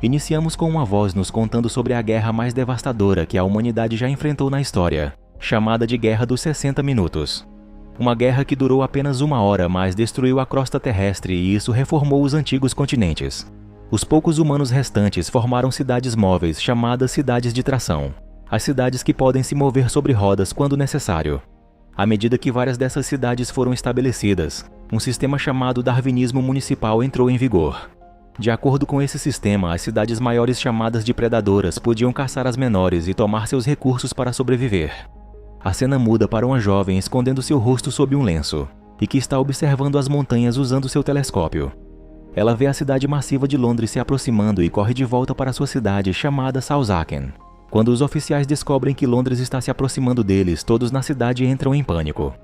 Iniciamos com uma voz nos contando sobre a guerra mais devastadora que a humanidade já enfrentou na história, chamada de Guerra dos 60 Minutos. Uma guerra que durou apenas 1 hora, mas destruiu a crosta terrestre e isso reformou os antigos continentes. Os poucos humanos restantes formaram cidades móveis chamadas cidades de tração, as cidades que podem se mover sobre rodas quando necessário. À medida que várias dessas cidades foram estabelecidas, um sistema chamado darwinismo municipal entrou em vigor. De acordo com esse sistema, as cidades maiores chamadas de predadoras podiam caçar as menores e tomar seus recursos para sobreviver. A cena muda para uma jovem escondendo seu rosto sob um lenço, e que está observando as montanhas usando seu telescópio. Ela vê a cidade massiva de Londres se aproximando e corre de volta para sua cidade chamada Southampton. Quando os oficiais descobrem que Londres está se aproximando deles, todos na cidade entram em pânico.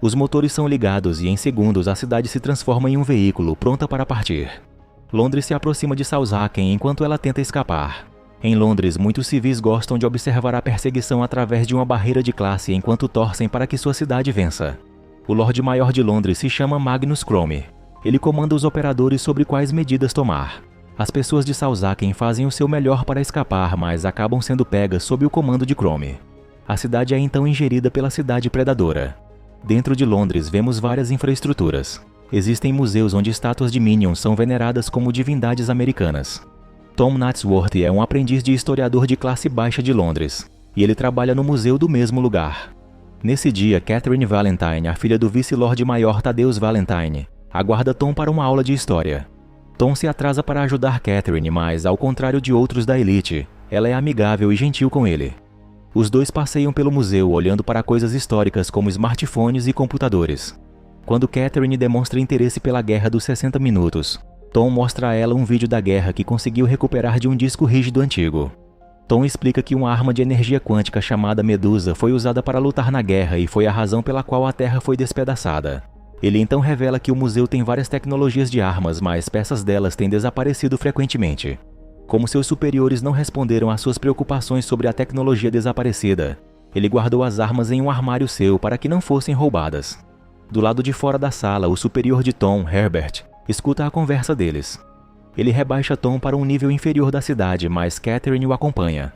Os motores são ligados e em segundos a cidade se transforma em um veículo pronta para partir. Londres se aproxima de Southampton enquanto ela tenta escapar. Em Londres, muitos civis gostam de observar a perseguição através de uma barreira de classe enquanto torcem para que sua cidade vença. O Lorde Maior de Londres se chama Magnus Crome. Ele comanda os operadores sobre quais medidas tomar. As pessoas de Southampton fazem o seu melhor para escapar, mas acabam sendo pegas sob o comando de Crome. A cidade é então ingerida pela cidade predadora. Dentro de Londres, vemos várias infraestruturas. Existem museus onde estátuas de Minions são veneradas como divindades americanas. Tom Natsworth é um aprendiz de historiador de classe baixa de Londres, e ele trabalha no museu do mesmo lugar. Nesse dia, Catherine Valentine, a filha do vice-lorde maior Thaddeus Valentine, aguarda Tom para uma aula de história. Tom se atrasa para ajudar Catherine, mas, ao contrário de outros da elite, ela é amigável e gentil com ele. Os dois passeiam pelo museu olhando para coisas históricas como smartphones e computadores. Quando Catherine demonstra interesse pela Guerra dos 60 Minutos, Tom mostra a ela um vídeo da guerra que conseguiu recuperar de um disco rígido antigo. Tom explica que uma arma de energia quântica chamada Medusa foi usada para lutar na guerra e foi a razão pela qual a Terra foi despedaçada. Ele então revela que o museu tem várias tecnologias de armas, mas peças delas têm desaparecido frequentemente. Como seus superiores não responderam às suas preocupações sobre a tecnologia desaparecida, ele guardou as armas em um armário seu para que não fossem roubadas. Do lado de fora da sala, o superior de Tom, Herbert, escuta a conversa deles. Ele rebaixa Tom para um nível inferior da cidade, mas Catherine o acompanha.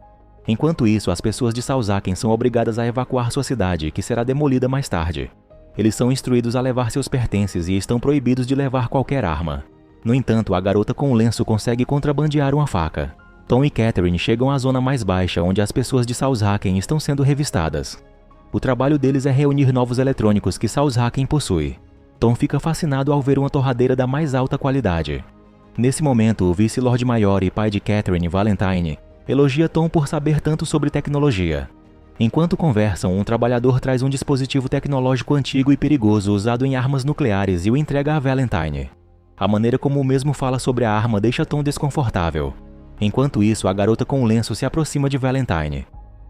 Enquanto isso, as pessoas de Southampton são obrigadas a evacuar sua cidade, que será demolida mais tarde. Eles são instruídos a levar seus pertences e estão proibidos de levar qualquer arma. No entanto, a garota com o lenço consegue contrabandear uma faca. Tom e Catherine chegam à zona mais baixa, onde as pessoas de Southampton estão sendo revistadas. O trabalho deles é reunir novos eletrônicos que Southampton possui. Tom fica fascinado ao ver uma torradeira da mais alta qualidade. Nesse momento, o vice-lorde maior e pai de Catherine, Valentine, elogia Tom por saber tanto sobre tecnologia. Enquanto conversam, um trabalhador traz um dispositivo tecnológico antigo e perigoso usado em armas nucleares e o entrega a Valentine. A maneira como o mesmo fala sobre a arma deixa Tom desconfortável. Enquanto isso, a garota com o lenço se aproxima de Valentine.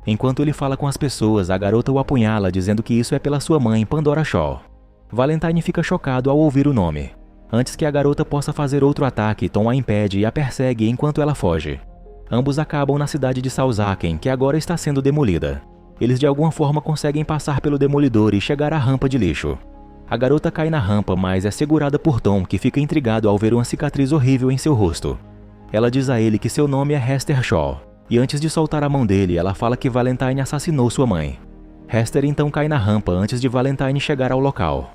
Enquanto ele fala com as pessoas, a garota o apunhala dizendo que isso é pela sua mãe, Pandora Shaw. Valentine fica chocado ao ouvir o nome. Antes que a garota possa fazer outro ataque, Tom a impede e a persegue enquanto ela foge. Ambos acabam na cidade de Southampton, que agora está sendo demolida. Eles de alguma forma conseguem passar pelo demolidor e chegar à rampa de lixo. A garota cai na rampa, mas é segurada por Tom, que fica intrigado ao ver uma cicatriz horrível em seu rosto. Ela diz a ele que seu nome é Hester Shaw, e antes de soltar a mão dele, ela fala que Valentine assassinou sua mãe. Hester então cai na rampa antes de Valentine chegar ao local.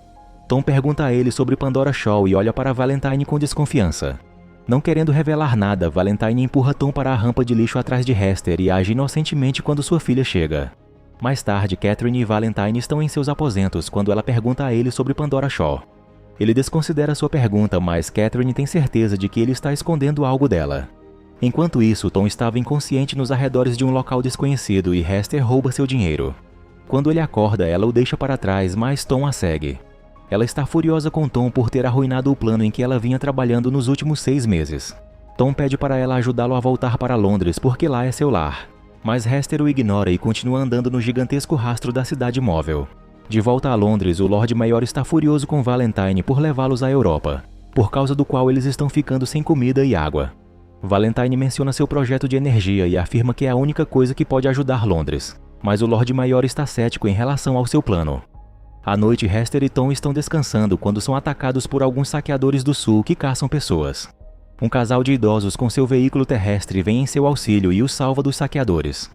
Tom pergunta a ele sobre Pandora Shaw e olha para Valentine com desconfiança. Não querendo revelar nada, Valentine empurra Tom para a rampa de lixo atrás de Hester e age inocentemente quando sua filha chega. Mais tarde, Catherine e Valentine estão em seus aposentos quando ela pergunta a ele sobre Pandora Shaw. Ele desconsidera sua pergunta, mas Catherine tem certeza de que ele está escondendo algo dela. Enquanto isso, Tom estava inconsciente nos arredores de um local desconhecido e Hester rouba seu dinheiro. Quando ele acorda, ela o deixa para trás, mas Tom a segue. Ela está furiosa com Tom por ter arruinado o plano em que ela vinha trabalhando nos últimos 6 meses. Tom pede para ela ajudá-lo a voltar para Londres porque lá é seu lar. Mas Hester o ignora e continua andando no gigantesco rastro da cidade móvel. De volta a Londres, o Lorde Maior está furioso com Valentine por levá-los à Europa, por causa do qual eles estão ficando sem comida e água. Valentine menciona seu projeto de energia e afirma que é a única coisa que pode ajudar Londres, mas o Lorde Maior está cético em relação ao seu plano. À noite, Hester e Tom estão descansando quando são atacados por alguns saqueadores do sul que caçam pessoas. Um casal de idosos com seu veículo terrestre vem em seu auxílio e os salva dos saqueadores.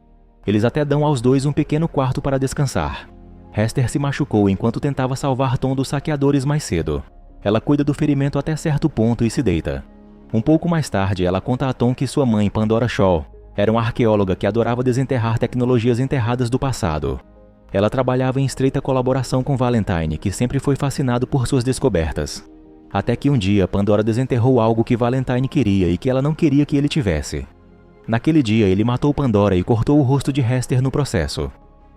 Eles até dão aos dois um pequeno quarto para descansar. Hester se machucou enquanto tentava salvar Tom dos saqueadores mais cedo. Ela cuida do ferimento até certo ponto e se deita. Um pouco mais tarde, ela conta a Tom que sua mãe, Pandora Shaw, era uma arqueóloga que adorava desenterrar tecnologias enterradas do passado. Ela trabalhava em estreita colaboração com Valentine, que sempre foi fascinado por suas descobertas. Até que um dia, Pandora desenterrou algo que Valentine queria e que ela não queria que ele tivesse. Naquele dia, ele matou Pandora e cortou o rosto de Hester no processo.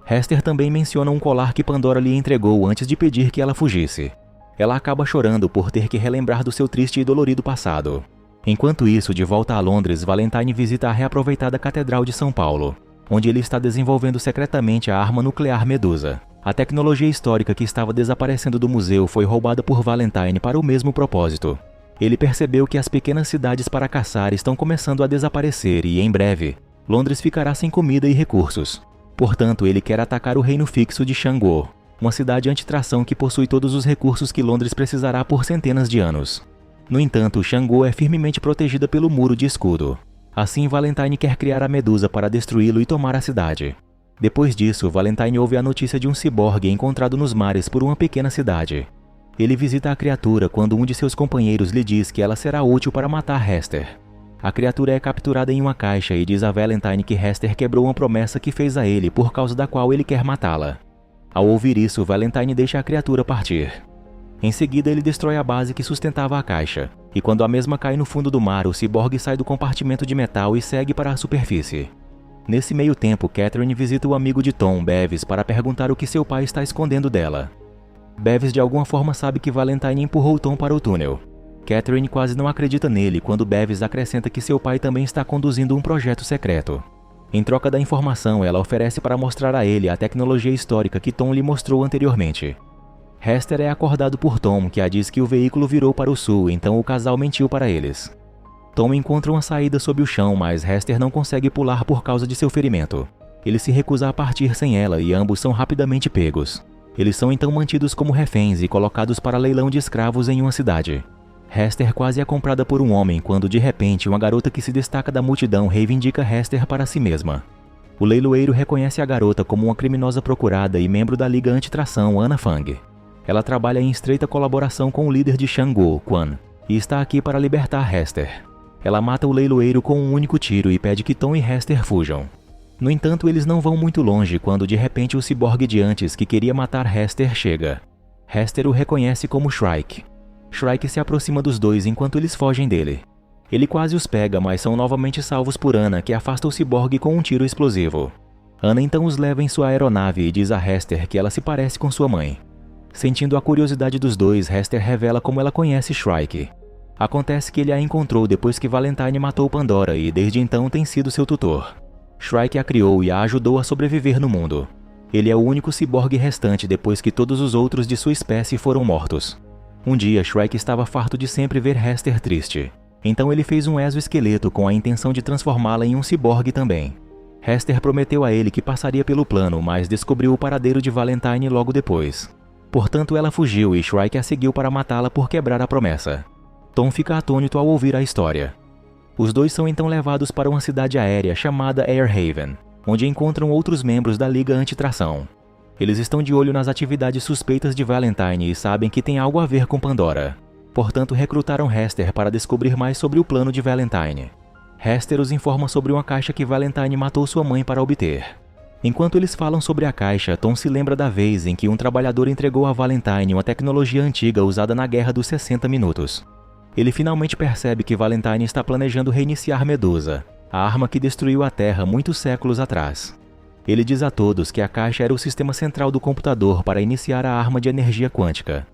Hester também menciona um colar que Pandora lhe entregou antes de pedir que ela fugisse. Ela acaba chorando por ter que relembrar do seu triste e dolorido passado. Enquanto isso, de volta a Londres, Valentine visita a reaproveitada Catedral de São Paulo, onde ele está desenvolvendo secretamente a arma nuclear Medusa. A tecnologia histórica que estava desaparecendo do museu foi roubada por Valentine para o mesmo propósito. Ele percebeu que as pequenas cidades para caçar estão começando a desaparecer e, em breve, Londres ficará sem comida e recursos. Portanto, ele quer atacar o reino fixo de Xangô, uma cidade anti-tração que possui todos os recursos que Londres precisará por centenas de anos. No entanto, Xangô é firmemente protegida pelo Muro de Escudo. Assim, Valentine quer criar a Medusa para destruí-lo e tomar a cidade. Depois disso, Valentine ouve a notícia de um ciborgue encontrado nos mares por uma pequena cidade. Ele visita a criatura quando um de seus companheiros lhe diz que ela será útil para matar Hester. A criatura é capturada em uma caixa e diz a Valentine que Hester quebrou uma promessa que fez a ele por causa da qual ele quer matá-la. Ao ouvir isso, Valentine deixa a criatura partir. Em seguida, ele destrói a base que sustentava a caixa, e quando a mesma cai no fundo do mar, o ciborgue sai do compartimento de metal e segue para a superfície. Nesse meio tempo, Catherine visita o amigo de Tom, Bevis, para perguntar o que seu pai está escondendo dela. Bevis de alguma forma sabe que Valentine empurrou Tom para o túnel. Catherine quase não acredita nele quando Bevis acrescenta que seu pai também está conduzindo um projeto secreto. Em troca da informação, ela oferece para mostrar a ele a tecnologia histórica que Tom lhe mostrou anteriormente. Hester é acordado por Tom, que a diz que o veículo virou para o sul, então o casal mentiu para eles. Tom encontra uma saída sob o chão, mas Hester não consegue pular por causa de seu ferimento. Ele se recusa a partir sem ela e ambos são rapidamente pegos. Eles são então mantidos como reféns e colocados para leilão de escravos em uma cidade. Hester quase é comprada por um homem quando, de repente, uma garota que se destaca da multidão reivindica Hester para si mesma. O leiloeiro reconhece a garota como uma criminosa procurada e membro da Liga Antitração, Anna Fang. Ela trabalha em estreita colaboração com o líder de Xangô, Quan, e está aqui para libertar Hester. Ela mata o leiloeiro com um único tiro e pede que Tom e Hester fujam. No entanto, eles não vão muito longe quando de repente o ciborgue de antes que queria matar Hester chega. Hester o reconhece como Shrike. Shrike se aproxima dos dois enquanto eles fogem dele. Ele quase os pega, mas são novamente salvos por Anna, que afasta o ciborgue com um tiro explosivo. Anna então os leva em sua aeronave e diz a Hester que ela se parece com sua mãe. Sentindo a curiosidade dos dois, Hester revela como ela conhece Shrike. Acontece que ele a encontrou depois que Valentine matou Pandora e desde então tem sido seu tutor. Shrike a criou e a ajudou a sobreviver no mundo. Ele é o único ciborgue restante depois que todos os outros de sua espécie foram mortos. Um dia, Shrike estava farto de sempre ver Hester triste. Então ele fez um exoesqueleto com a intenção de transformá-la em um ciborgue também. Hester prometeu a ele que passaria pelo plano, mas descobriu o paradeiro de Valentine logo depois. Portanto, ela fugiu e Shrike a seguiu para matá-la por quebrar a promessa. Tom fica atônito ao ouvir a história. Os dois são então levados para uma cidade aérea chamada Airhaven, onde encontram outros membros da Liga Antitração. Eles estão de olho nas atividades suspeitas de Valentine e sabem que tem algo a ver com Pandora. Portanto, recrutaram Hester para descobrir mais sobre o plano de Valentine. Hester os informa sobre uma caixa que Valentine matou sua mãe para obter. Enquanto eles falam sobre a caixa, Tom se lembra da vez em que um trabalhador entregou a Valentine uma tecnologia antiga usada na Guerra dos 60 Minutos. Ele finalmente percebe que Valentine está planejando reiniciar Medusa, a arma que destruiu a Terra muitos séculos atrás. Ele diz a todos que a caixa era o sistema central do computador para iniciar a arma de energia quântica.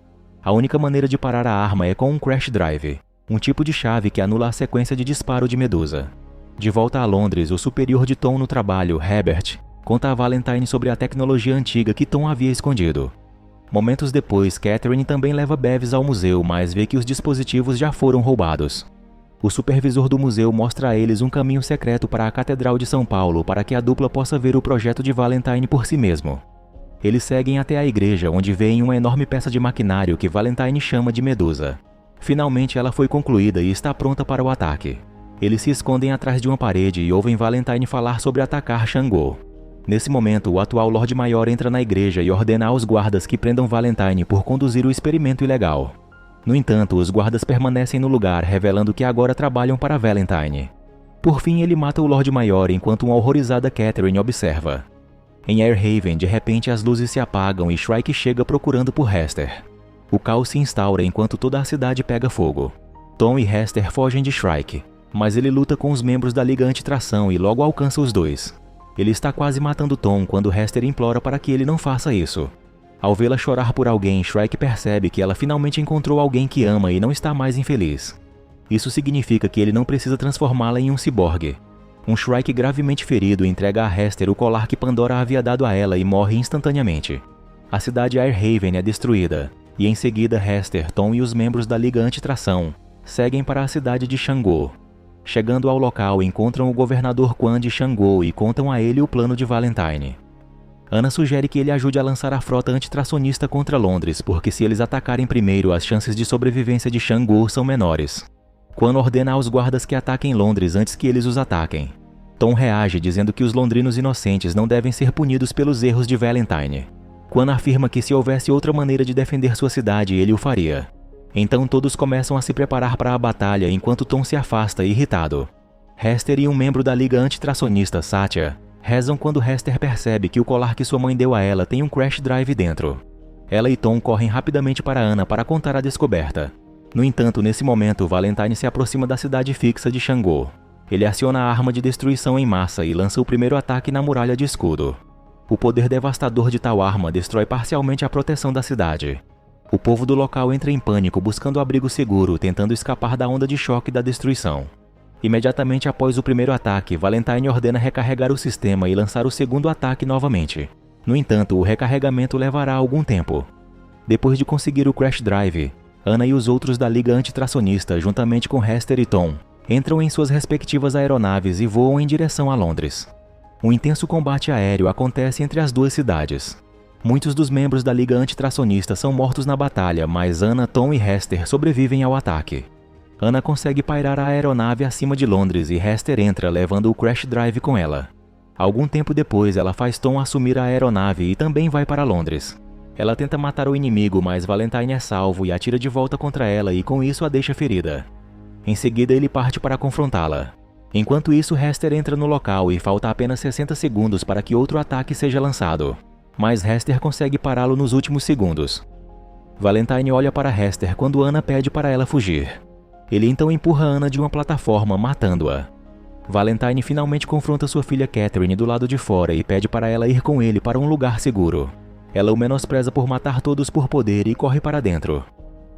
A única maneira de parar a arma é com um crash drive, um tipo de chave que anula a sequência de disparo de Medusa. De volta a Londres, o superior de Tom no trabalho, Herbert, conta a Valentine sobre a tecnologia antiga que Tom havia escondido. Momentos depois, Catherine também leva Bevis ao museu, mas vê que os dispositivos já foram roubados. O supervisor do museu mostra a eles um caminho secreto para a Catedral de São Paulo para que a dupla possa ver o projeto de Valentine por si mesmo. Eles seguem até a igreja, onde veem uma enorme peça de maquinário que Valentine chama de Medusa. Finalmente ela foi concluída e está pronta para o ataque. Eles se escondem atrás de uma parede e ouvem Valentine falar sobre atacar Xangô. Nesse momento, o atual Lorde Maior entra na igreja e ordena aos guardas que prendam Valentine por conduzir o experimento ilegal. No entanto, os guardas permanecem no lugar, revelando que agora trabalham para Valentine. Por fim, ele mata o Lorde Maior enquanto uma horrorizada Catherine observa. Em Airhaven, de repente as luzes se apagam e Shrike chega procurando por Hester. O caos se instaura enquanto toda a cidade pega fogo. Tom e Hester fogem de Shrike, mas ele luta com os membros da Liga Antitração e logo alcança os dois. Ele está quase matando Tom quando Hester implora para que ele não faça isso. Ao vê-la chorar por alguém, Shrike percebe que ela finalmente encontrou alguém que ama e não está mais infeliz. Isso significa que ele não precisa transformá-la em um ciborgue. Um Shrike gravemente ferido entrega a Hester o colar que Pandora havia dado a ela e morre instantaneamente. A cidade Airhaven é destruída, e em seguida Hester, Tom e os membros da Liga Antitração seguem para a cidade de Xangô. Chegando ao local, encontram o governador Quan de Xangô e contam a ele o plano de Valentine. Ana sugere que ele ajude a lançar a frota antitracionista contra Londres, porque se eles atacarem primeiro, as chances de sobrevivência de Xangô são menores. Quan ordena aos guardas que ataquem Londres antes que eles os ataquem. Tom reage dizendo que os londrinos inocentes não devem ser punidos pelos erros de Valentine. Quan afirma que se houvesse outra maneira de defender sua cidade, ele o faria. Então todos começam a se preparar para a batalha enquanto Tom se afasta, irritado. Hester e um membro da Liga Antitracionista, Satya, rezam quando Hester percebe que o colar que sua mãe deu a ela tem um crash drive dentro. Ela e Tom correm rapidamente para Ana para contar a descoberta. No entanto, nesse momento, Valentine se aproxima da cidade fixa de Xangô. Ele aciona a arma de destruição em massa e lança o primeiro ataque na muralha de escudo. O poder devastador de tal arma destrói parcialmente a proteção da cidade. O povo do local entra em pânico buscando abrigo seguro, tentando escapar da onda de choque da destruição. Imediatamente após o primeiro ataque, Valentine ordena recarregar o sistema e lançar o segundo ataque novamente. No entanto, o recarregamento levará algum tempo. Depois de conseguir o Crash Drive, Ana e os outros da Liga Antitracionista, juntamente com Hester e Tom, entram em suas respectivas aeronaves e voam em direção a Londres. Um intenso combate aéreo acontece entre as duas cidades. Muitos dos membros da Liga Antitracionista são mortos na batalha, mas Ana, Tom e Hester sobrevivem ao ataque. Ana consegue pairar a aeronave acima de Londres e Hester entra, levando o Crash Drive com ela. Algum tempo depois, ela faz Tom assumir a aeronave e também vai para Londres. Ela tenta matar o inimigo, mas Valentine é salvo e atira de volta contra ela e com isso a deixa ferida. Em seguida, ele parte para confrontá-la. Enquanto isso, Hester entra no local e falta apenas 60 segundos para que outro ataque seja lançado. Mas Hester consegue pará-lo nos últimos segundos. Valentine olha para Hester quando Ana pede para ela fugir. Ele então empurra Ana de uma plataforma, matando-a. Valentine finalmente confronta sua filha Catherine do lado de fora e pede para ela ir com ele para um lugar seguro. Ela o menospreza por matar todos por poder e corre para dentro.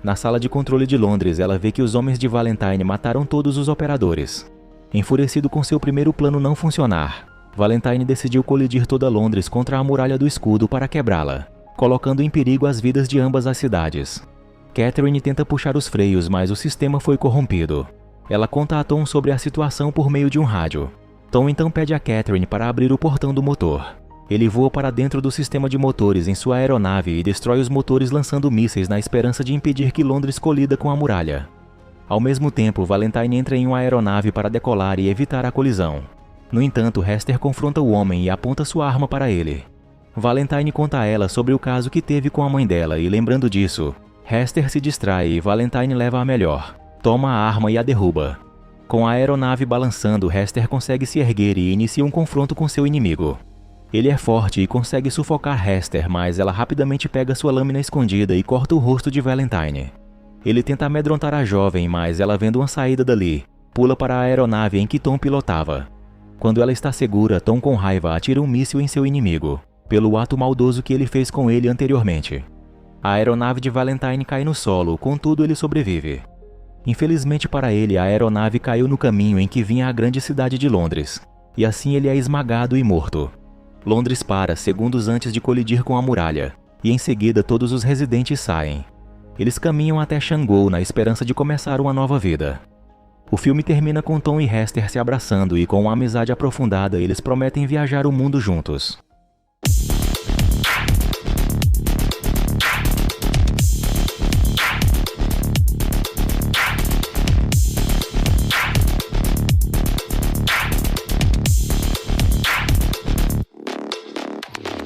Na sala de controle de Londres, ela vê que os homens de Valentine mataram todos os operadores. Enfurecido com seu primeiro plano não funcionar, Valentine decidiu colidir toda Londres contra a muralha do escudo para quebrá-la, colocando em perigo as vidas de ambas as cidades. Catherine tenta puxar os freios, mas o sistema foi corrompido. Ela conta a Tom sobre a situação por meio de um rádio. Tom então pede a Catherine para abrir o portão do motor. Ele voa para dentro do sistema de motores em sua aeronave e destrói os motores lançando mísseis na esperança de impedir que Londres colida com a muralha. Ao mesmo tempo, Valentine entra em uma aeronave para decolar e evitar a colisão. No entanto, Hester confronta o homem e aponta sua arma para ele. Valentine conta a ela sobre o caso que teve com a mãe dela e, lembrando disso, Hester se distrai e Valentine leva a melhor. Toma a arma e a derruba. Com a aeronave balançando, Hester consegue se erguer e inicia um confronto com seu inimigo. Ele é forte e consegue sufocar Hester, mas ela rapidamente pega sua lâmina escondida e corta o rosto de Valentine. Ele tenta amedrontar a jovem, mas ela, vendo uma saída dali, pula para a aeronave em que Tom pilotava. Quando ela está segura, Tom com raiva atira um míssil em seu inimigo, pelo ato maldoso que ele fez com ele anteriormente. A aeronave de Valentine cai no solo, contudo ele sobrevive. Infelizmente para ele, a aeronave caiu no caminho em que vinha a grande cidade de Londres, e assim ele é esmagado e morto. Londres para segundos antes de colidir com a muralha, e em seguida todos os residentes saem. Eles caminham até Xangô na esperança de começar uma nova vida. O filme termina com Tom e Hester se abraçando e com uma amizade aprofundada eles prometem viajar o mundo juntos.